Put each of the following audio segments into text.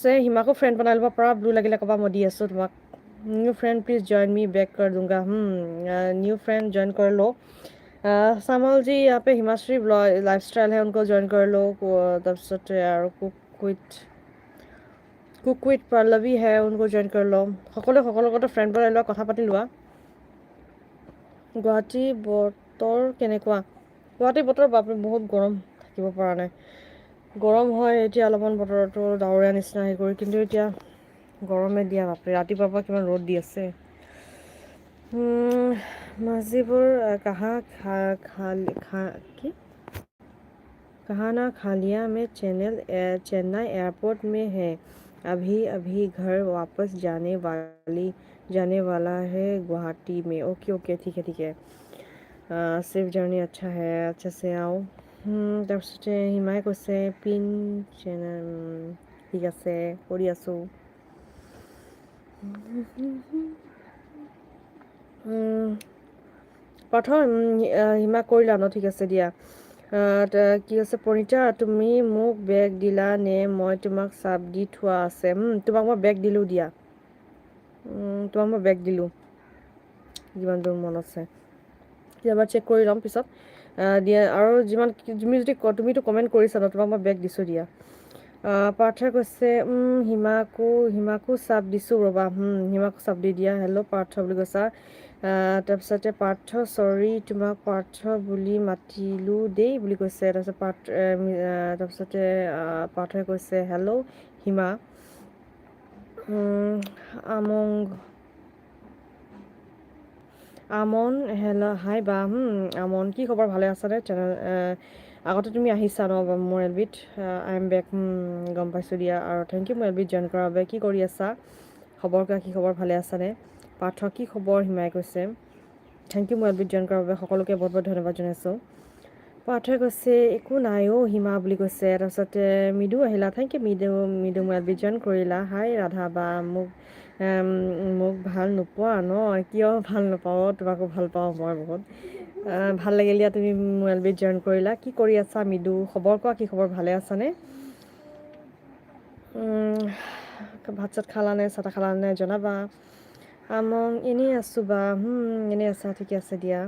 কৈছে হিমাকো ফ্ৰেণ্ড বনাই ল'ব পৰা, ব্লু লাগিলে ক'বা মই দি আছোঁ তোমাক। New friend please join me, back कर दूंगा। न्यू फ्रेंड ज्वाइन कर लो। सामल जी यहाँ पे हिमाश्री लाइफस्टाइल है, उनको ज्वाइन कर लो। तब यार कुक विथ पल्लवी है, उनको ज्वाइन कर लो। সকলো ফ্ৰেণ্ড বনাই লোৱা, কথা পাতি লোৱা। গুৱাহাটী বতৰ কেনেকুৱা? গুৱাহাটী বতৰ বাপৰে বহুত গৰম, থাকিব পৰা নাই। গৰম হয় এতিয়া অলপমান, বতৰটো ডাৱৰীয়া নিচিনা হেৰি কৰি, কিন্তু এতিয়া গৰমে দিয়া বাপৰে, ৰাতিপুৱাৰ পৰা কিমান ৰ'দ দি আছে। मस्जिदपुर कहाँ कहाना खालिया में चेन्नई एयरपोर्ट में है। अभी अभी घर वापस जाने वाला है गुवाहाटी में। ओके ओके, ठीक है। सेफ जर्नी, अच्छा है, अच्छा से आओ। তাৰপিছতে হিমাই কৈছে পিন চেনেল ঠিক আছে কৰি আছোঁ। প্ৰথম হিমা কৰিলা ন, ঠিক আছে দিয়া। কি আছে প্ৰণীতা, তুমি মোক বেগ দিলা নে? মই তোমাক চাপ দি থোৱা আছে। তোমাক মই বেগ দিলোঁ দিয়া, তোমাক মই বেগ দিলোঁ, যিমান দূৰ মন আছে। এবাৰ চেক কৰি ল'ম পিছত দিয়া। আৰু যিমান তুমিতো কমেণ্ট কৰিছা ন, তোমাক মই বেগ দিছোঁ দিয়া। পাৰ্থই কৈছে হিমাকো চাপ দিছোঁ ৰ'বা। হিমাকো চাপ দি দিয়া। হেল্ল' পাৰ্থ বুলি কৈছা। তাৰপিছতে পাৰ্থ চৰি তোমাক পাৰ্থ বুলি মাতিলোঁ দেই বুলি কৈছে। তাৰপিছতে পাৰ্থই কৈছে হেল্ল' হিমা। আমন হেল্ল' হাই বা। আমন কি খবৰ, ভালে আছানে? আগতে তুমি আহিছা ন মোৰ এলবিত, আই এম বেক। গম পাইছোঁ দিয়া। আৰু থেংক ইউ মোৰ এলবিত জইন কৰাৰ বাবে। কি কৰি আছা, খবৰ কোৱা, কি খবৰ, ভালে আছানে? পাৰ্থ কি খবৰ, হিমাই কৈছে। থেংক ইউ মোৰ এলবিত জইন কৰাৰ বাবে, সকলোকে বহুত বহুত ধন্যবাদ জনাইছোঁ। পাৰ্থই কৈছে একো নাই অ' হিমা বুলি কৈছে। তাৰপিছতে মৃদু আহিলা, থেংক ইউ মৃদু মোৰ এলবিত জইন কৰিলা। হাই ৰাধা বা, মোক ভাল নোপোৱা ন? কিয় ভাল নাপাওঁ, তোমাকো ভাল পাওঁ মই বহুত। ভাল লাগিল দিয়া তুমি মোৰ এলবিত জইন কৰিলা। কি কৰি আছা মৃদু, খবৰ কোৱা, কি খবৰ, ভালে আছানে? ভাত চাত খালানে, চাহ তাহ খালানে জনাবা। এনেই আছোঁ বা। এনেই আছা, ঠিকে আছে দিয়া।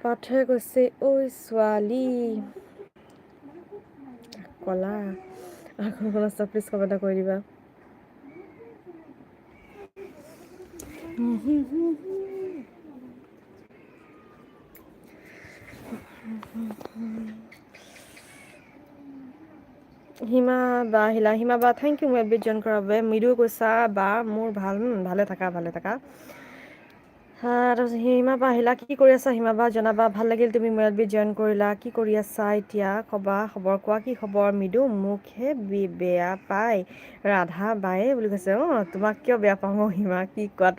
পাৰ্থই কৈছে ঐ ছোৱালী ক'লা, প্লিজ কমেণ্ট এটা কৰি দিবা। হিমা বা আহিলা, হিমা বা থেংক ইউ মোৰ এলবিত জইন কৰাৰ বাবে। মৃদু কৈছা বা মোৰ ভালে থাকা। তাৰপিছত হিমা বা আহিলা, কি কৰি আছা হিমা বা জনাবা। ভাল লাগিল তুমি মোৰ এলবিত জইন কৰিলা। কি কৰি আছা এতিয়া ক'বা, খবৰ কোৱা, কি খবৰ। মৃদু মোকহে বেয়া পায় ৰাধা বায়ে বুলি কৈছে। তোমাক কিয় বেয়া পাম হিমা, কি কোৱা,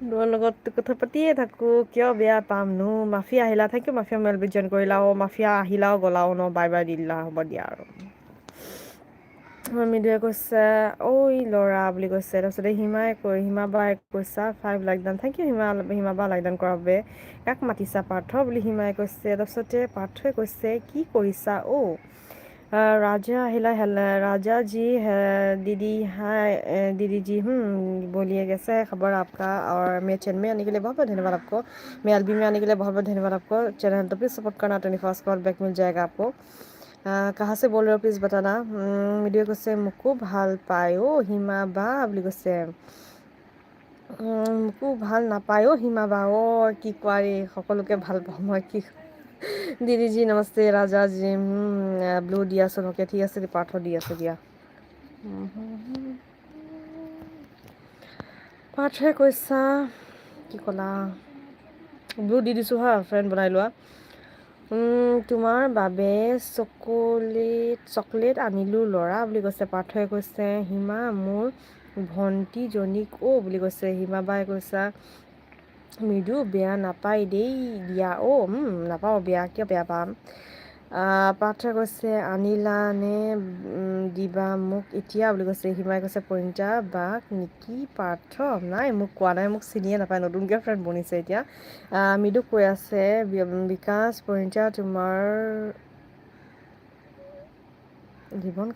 তোমাৰ লগত কথা পাতিয়ে থাকোঁ, কিয় বেয়া পামনো। মাফিয়া আহিলা, থেংক ইউ মাফিয়া মোৰ এলবিত জইন কৰিলা। Mafia আহিলাও গলাও no, bye by the দিলা, হ'ব দিয়া আৰু। মৃদুৱে কৈছে ঐ ল'ৰা বুলি কৈছে। তাৰপিছতে হিমা বাই কৈছা 5 like done, thank you Hima বা লাইক ডান কৰাৰ বাবে। কাক মাতিছা পাৰ্থ বুলি হিমাই কৈছে। তাৰপিছতে পাৰ্থই কৈছে কি কৰিছা राजा আহিলা, राजा जी दीदी हाय दीदी जी बोलिए कैसे है खबर आपका। और मेरे चैनल में आने के लिए बहुत बहुत धन्यवाद आपको। मैं एलबी में आने के लिए बहुत बहुत धन्यवाद आपको। चैनल तो प्लीज़ सपोर्ट करना, 21 कॉल बैक मिल जाएगा आपको। कहाँ से बोल रहे हो प्लीज़ बताना। वीडियो কৈছে মোকো ভাল পায় হিমা বা বুলি কৈছে। মোকো ভাল নাপায় হিমা বা। কি কোৱা ৰে, সকলোকে ভাল পাওঁ মই, কি दीदी जी नमस्ते। राजा जी ब्लू দি আছোঁ, ওকে ঠিক আছে পাৰ্থ দি আছোঁ দিয়া। পাৰ্থই কৈছা কি ক'লা, ব্লু দি দিছোঁ হা, ফ্ৰেণ্ড বনাই লোৱা। তোমাৰ বাবে চকলেট আনিলোঁ ল'ৰা বুলি কৈছে। পাৰ্থই কৈছে হিমা মোৰ ভণ্টিজনীক বুলি কৈছে। হিমা বাই কৈছা মৃদু বেয়া নাপায় দেই দিয়া নাপাওঁ, কিয় বেয়া পাম। পাৰ্থই কৈছে আনিলা নে দিবা মোক এতিয়া বুলি কৈছে। হিমাই কৈছে পৰিণীতা বাক নেকি পাৰ্থ, নাই মোক কোৱা নাই, মোক চিনিয়ে নাপায়, নতুনকৈ ফ্ৰেণ্ড বনিছে এতিয়া। মৃদুক কৈ আছে বিকাশ পৰিণীতা তোমাৰ জীৱন